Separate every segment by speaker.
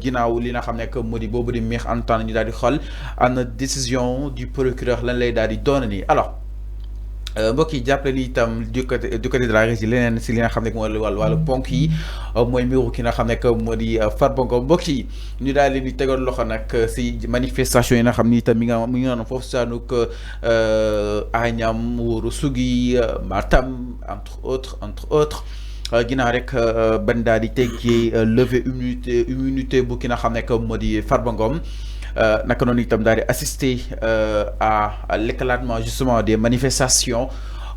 Speaker 1: ginnaaw li nga xam ne que moo di boobu di Mir Antoine ñu daal di xool ana décision du procureur lan lay daal di doon nii alors. mbokk yi jàppale ni itam du côté de la régie leneen si li nga xam ne mooy wàllu ponk yi mooy mbiru ki nga xam ne moo di Farba Ngom mbokk yi ñu daal leen di tegoon loxo nag si manifestation yi nga xam ni itam mi ngi noonu foofu saanuk Agnam Wuro Sogi Matam entre autres ginnaaw rek ban daal di teggi lever immunité bu ki nga xam ne moo di Farba Ngom naka noonu itam daal di assister à l'éclatement justement des manifestations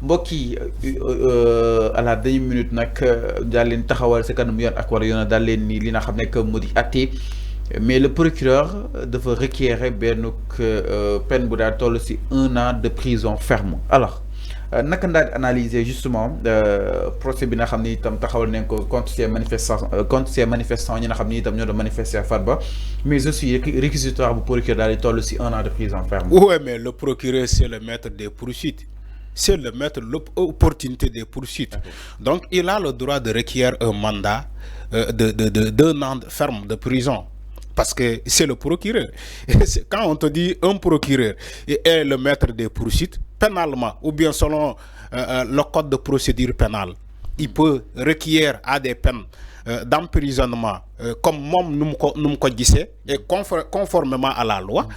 Speaker 1: mbokk yi à la dernière minute nag daal leen taxawal sa kanam yoon ak wala yoon daal leen ni li nga xam ne moo di àtte mais le procureur dafa requérir benn peine bu daal toll si 1 an de prison ferme alors naka daal di analyser justement procès bi nga xam ni itam taxawal nañ ko contre ces manifestants ñi nga xam ni itam ñoo doon manifester Farba mais aussi réquisitoire bu procureur daal di toll si 1 an de prison ferme.
Speaker 2: Oui, mais le procureur c'est le maître des poursuites. C'est le maître l'opportunité des poursuites. Okay. Donc il a le droit de requérir un mandat d'un an ferme de prison. Parce que c'est le procureur. Quand on te dit un procureur est le maître des poursuites, pénalement, ou bien selon le code de procédure pénale, il peut requérir à des peines d'emprisonnement, comme nous disait, et conformément à la loi,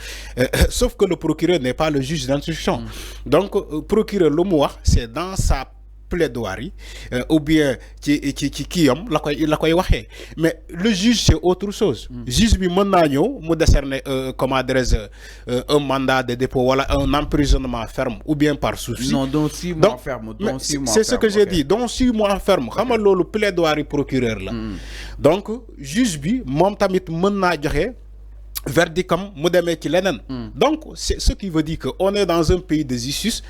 Speaker 2: sauf que le procureur n'est pas le juge d'instruction. Donc, procureur, le mot, c'est dans sa plaidoirie ou bien qui la koy waxé mais le juge c'est autre chose. Juge bi mën na ñëw mu décerner comment adresse un mandat de dépôt wala un emprisonnement ferme ou bien par sursis.
Speaker 1: Non, donc 6 mois ferme, donc 6 mois.
Speaker 2: C'est ce que j'ai dit, donc 6 mois ferme. Xam nga lolu plaidoirie procureur la. Donc juge bi mom tamit mën na joxé verdictam mu démé ci lenen. Donc c'est ce qui veut dire que on est dans un pays de justice.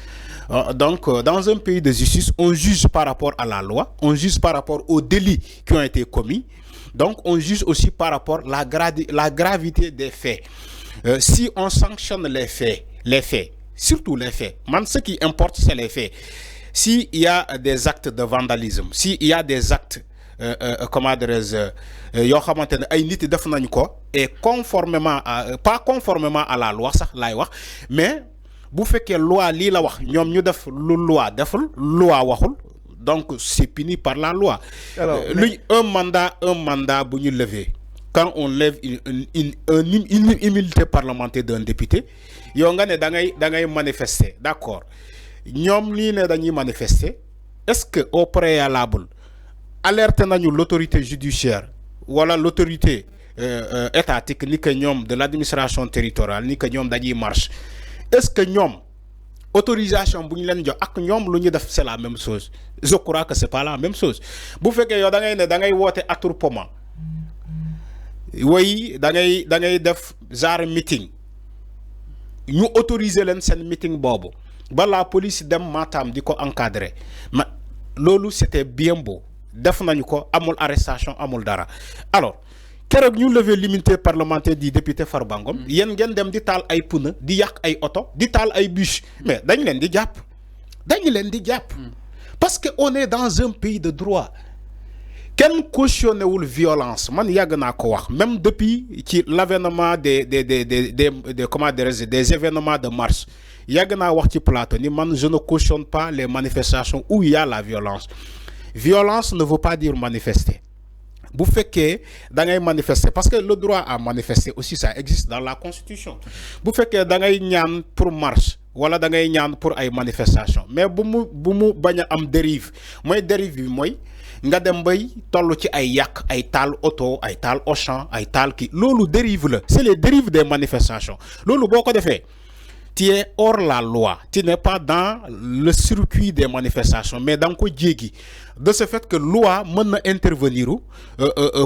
Speaker 2: Donc, dans un pays de justice, on juge par rapport à la loi, on juge par rapport aux délits qui ont été commis. Donc, on juge aussi par rapport à la gravité des faits. Si on sanctionne les faits, surtout les faits, ce qui importe, c'est les faits. S'il y a des actes de vandalisme, s'il y a des actes, comment dirais-je, et conformément à, pas conformément à la loi, mais bu fekkee loi li la wax ñom ñu def lu loi deful loi waxul donc c'est puni par la loi. Alors un mandat bu ñu lever quand on lève une immunité parlementaire d'un député yow nga né da ngay manifester d'accord ñom li né dañuy manifester est-ce que au préalable alerte nañu l'autorité judiciaire wala l'autorité étatique ni que ñom de l'administration territoriale ni que ñom dañuy marche. Est-ce que ñom autorisation bu ñu leen jox ak ñom lu ñu def c'est la même chose? Je crois que c'est pas la même chose. Bu fekkee yow da ngay woté attroupement way da ngay def genre meeting ñu autoriser leen sen meeting bobu ba la police dem Matam diko encadrer mais lolu c'était bien beau def nañu ko amul arrestation amul dara alors keroog ñu lever l'immunité parlementaire du député Farba Ngom yéen ngeen dem di taal ay pneu di yàq ay oto di taal ay bus mais dañ leen di jàpp parce que on est dans un pays de droit kenn cautionné wul violence man yàgg naa ko wax même depuis ci l'avènement des comment dirais-je des événements de mars yàgg naa wax ci plateau ni man je ne cautionne pas les manifestations où il y a la violence. Violence ne veut pas dire manifester. Vous faites que da ngay manifester parce que le droit à manifester aussi ça existe dans la constitution. Vous faites que da ngay ñaan pour marche wala da ngay ñaan pour ay manifestation mais bu mu baña am dérive moy dérive bi moy nga dem bay tollu ci ay yak ay tal auto ay tal Auchan ay tal ki lolu dérive la c'est les dérives des manifestations lolu boko défé tu es hors la loi, tu n'es pas dans le circuit des manifestations, mais dans quoi djegi. De ce fait que loi peut intervenir,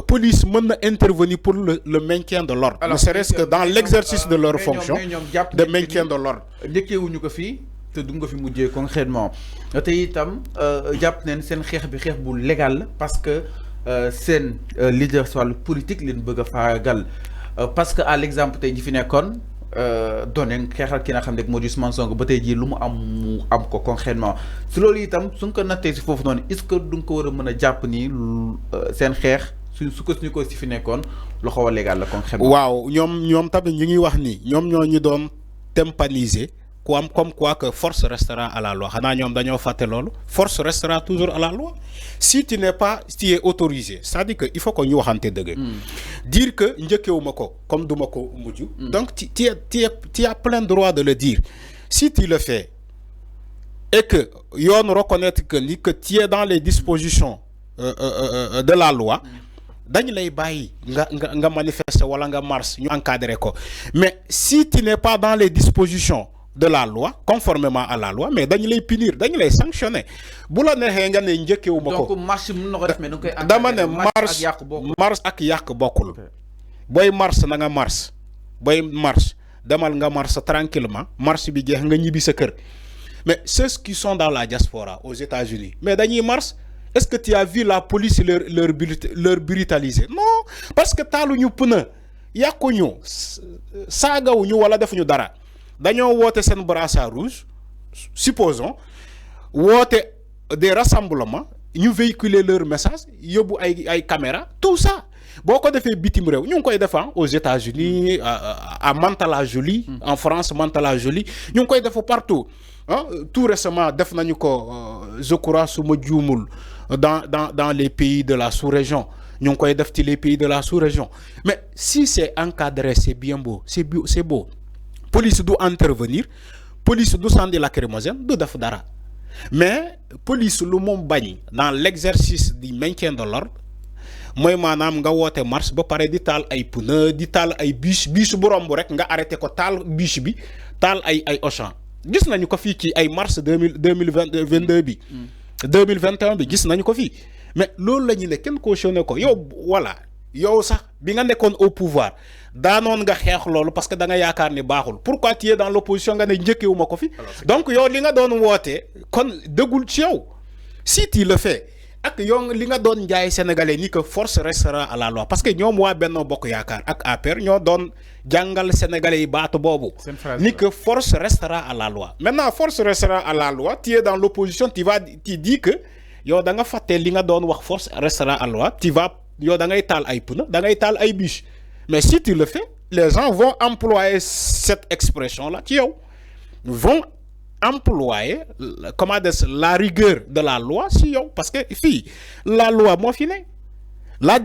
Speaker 2: police peut intervenir pour le maintien de l'ordre, ne serait-ce que dans l'exercice de leur fonction de maintien de l'ordre.
Speaker 1: te du nga fi mujjee concrètement te itam jàpp neen seen xeex bi xeex bu légal parce que seen leader sur le politique leen bëgg a faagal parce que à l'exemple tey ji fi nekkoon dooneen xeexal ki nga xam ne moo di Ousmane Sonko ba tey jii lu mu am ko concrètement si loolu itam su nga ko nattee si foofu noonu est-ce que du nga ko war a mën a jàpp ni seen xeex su ko suñu ko si fi nekkoon lu xaw a légal la concrètement.
Speaker 2: waaw ñoom tamit ñu ngi wax ni ñoom ñoo ñu doon tympaniser comme quoi que force restera à la loi xanaa ñoom dañoo fàtte loolu force restera toujours à la loi si tu n'es pas tu es autorisé c'est-à-dire que il faut que ñu waxante dëgg. dire que njëkkewuma ko comme duma ko mujj. donc tu as plein droit de le dire si tu le fais et que yoon reconnaître que tu es dans les dispositions de la loi. dañ lay bàyyi nga manifester wala nga marche ñu encadrer ko mais si tu n'es pas dans les dispositions de la loi conformément à la loi mais dañ lay punir dañ lay sanctionner bu la neexee nga ne njëkkewuma ko.
Speaker 1: donc marche mën na ko def mais da nga koy encadrer.
Speaker 2: dama ne marche ak yàq bokkul. booy marche na nga marche booy marche demal nga marche tranquillement marche bi jeex nga ñibbi sa kër mais ceux qui sont dans la diaspora aux États-Unis mais dañuy marche. Est-ce que tu as vu la police leur brutaliser? Non, parce que taaluñu pneu yàquñu saagawuñu wala defuñu dara dañoo woote seen brassard rouge supposons woote des rassemblements ñu véhiculer leur message yóbbu ay caméra tout ça boo ko defee bitim réew ñu ngi koy defar aux États-Unis à Mantes-la-Jolie en France Mantes-la-Jolie ñu ngi koy def partout tout récemment def nañu ko je crois su ma juumul dans les pays de la sous-région ñu ngi koy def ci les pays de la sous-région mais si c'est encadré c'est bien beau c'est beau police du intervenir police du sandi lacrymogène du def dara mais police lu moom bañ dans l'exercice du maintien de l'ordre mooy maanaam nga woote marche ba pare di taal ay pneu di taal ay bus bu romb rek nga arrêté ko taal bus bi taal ay Auchan gis nañu ko fii ci ay mars 2022 bi 2021 bi gis nañu ko fii mais loolu la ñu ne kenn cautionné ko yow voilà yow sax bi nga nekkoon au pouvoir daanoon nga xeex loolu parce que da nga yaakaar ni baaxul pourquoi tu es dans l'opposition nga ne njëkkewuma ko fi donc yow li nga doon wootee kon dëggul ci yow si tu le fais ak yow li nga doon njaay sénégalais ni que force restera à la loi parce que ñoom waa Benno Bokk Yaakaar ak APR ñoo doon jàngal sénégalais yi baatu boobu ni que force restera à la loi maintenant force restera à la loi tu es dans l'opposition tu dis que yow da nga fàtte li nga doon wax force restera à la loi yow da ngay taal ay pneu da ngay taal ay bus mais si tu le fais les gens vont employer cette expression là ci yow vont employer comment dire la rigueur de la loi si yow parce que fii la loi moo fi ne la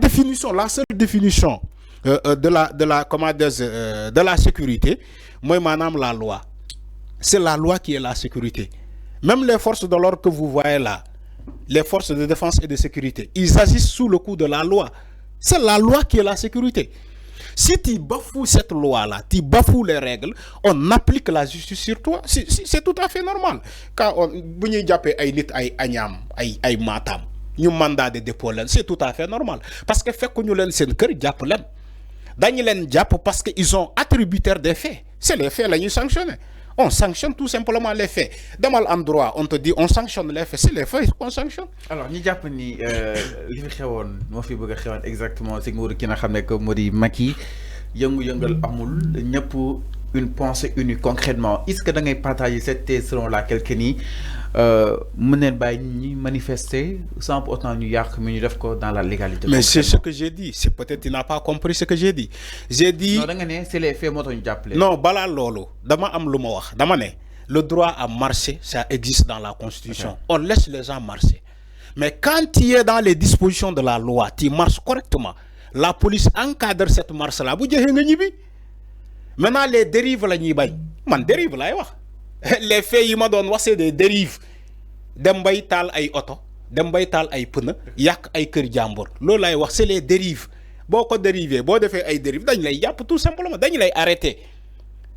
Speaker 2: seule définition de la comment dire de la sécurité mooy maanaam la loi c'est la loi qui est la sécurité même les forces de l'ordre que vous voyez là les forces de défense et de sécurité ils agissent sous le coup de la loi c'est la loi qui est la sécurité si tu bafoues cette loi-là, tu bafoues les règles, on applique la justice sur toi. C'est tout à fait normal. Quand on matam, ñu mandat de dépôt c'est tout à fait normal. Parce que fait que nous len sen kër japp len. Dañu len japp parce que ils sont attributaires des faits. C'est les faits là ñu sanctionner. On sanctionne tout simplement les faits. Dans l'endroit, on te dit on sanctionne les faits. C'est les faits qu'on sanctionne.
Speaker 1: Alors, nous avons dit li fi xewon mo fi bëgg xewon exactement c'est nguur ki nga xamné que modi Macky yëngu-yëngal amul ñëpp une pensée unique concrètement. Est-ce que da ngay partager cette thèse selon laquelle que ni mën neen bàyyi ñi manifester sans pour autant ñu yàq mais ñu def ko dans la légalité.
Speaker 2: Mais c'est ce que j'ai dit. C'est peut-être tu n'as pas compris ce que j'ai dit. J'ai dit
Speaker 1: non da nga né c'est les faits moo tax ñu jàppale.
Speaker 2: Non balaa loolu dama am lu ma wax dama ne le droit à marcher ça existe dans la Constitution. Okay. On laisse les gens marcher. Mais quand tu es dans les dispositions de la loi, tu marches correctement. La police encadre cette marche-là. Bu jeexee nga ñibbi. Maintenant les dérives la ñuy bañ man dérive laay wax. Les faits yi ma doon wax c'est des dérives dem bay taal ay oto dem bay taal ay pneu yàq ay kër jàmbur loolu lay wax c'est les dérives boo ko dérivé boo defee ay dérives dañ lay jàpp tout simplement dañ lay arrêter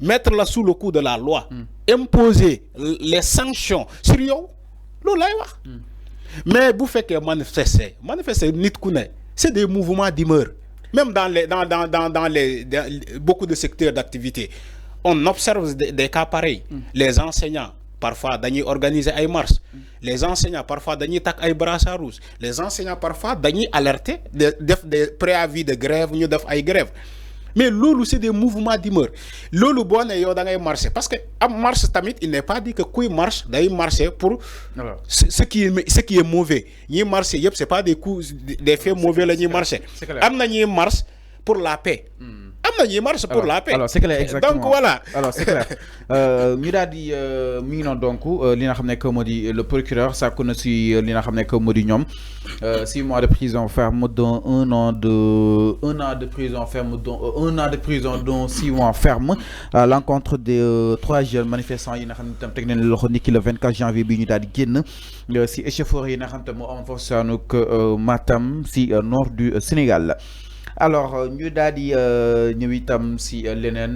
Speaker 2: mettre la sous le coup de la loi imposer les sanctions sur yow loolu lay wax mais bu fekkee manifester nit ku ne c'est des mouvements d'humeur même dans les beaucoup de secteurs d'activité on observe des cas pareils. Les enseignants, parfois, dañuy organiser ay marches. Les enseignants, parfois, dañuy tak ay brassards rouges. Les enseignants, parfois, dañuy alerter, def des préavis de grève, ñu def ay grève. mais loolu c'est des mouvements d'humeur loolu boo ne yow da ngay marcher parce que am marche tamit il n'est pas dit que kuy marche day marcher pour ce qui est mauvais ñi marcher yëpp c'est pas des coups des faits mauvais la ñuy marcher am na ñuy marche pour la paix il marche pour la paix.
Speaker 1: Alors c'est clair, exactement.
Speaker 2: Donc voilà.
Speaker 1: Alors c'est clair. Ñu daal di mi ngi noonu donc li nga xam ne que moo di le procureur sàkku na si li nga xam ne que moo di ñoom 6 mois de prison ferme dont 1 an de prison ferme dont 1 an de prison dont 6 mois ferme à l'encontre des 3 jeunes manifestants yi nga xam ne tam teg nañ loxo niki le 24 janvier bi ñu daal di génn si échauffourée yi nga xam te moo amoon foofu saanuk Matam si nord du Sénégal. Alors ñu daal di ñëw itam si leneen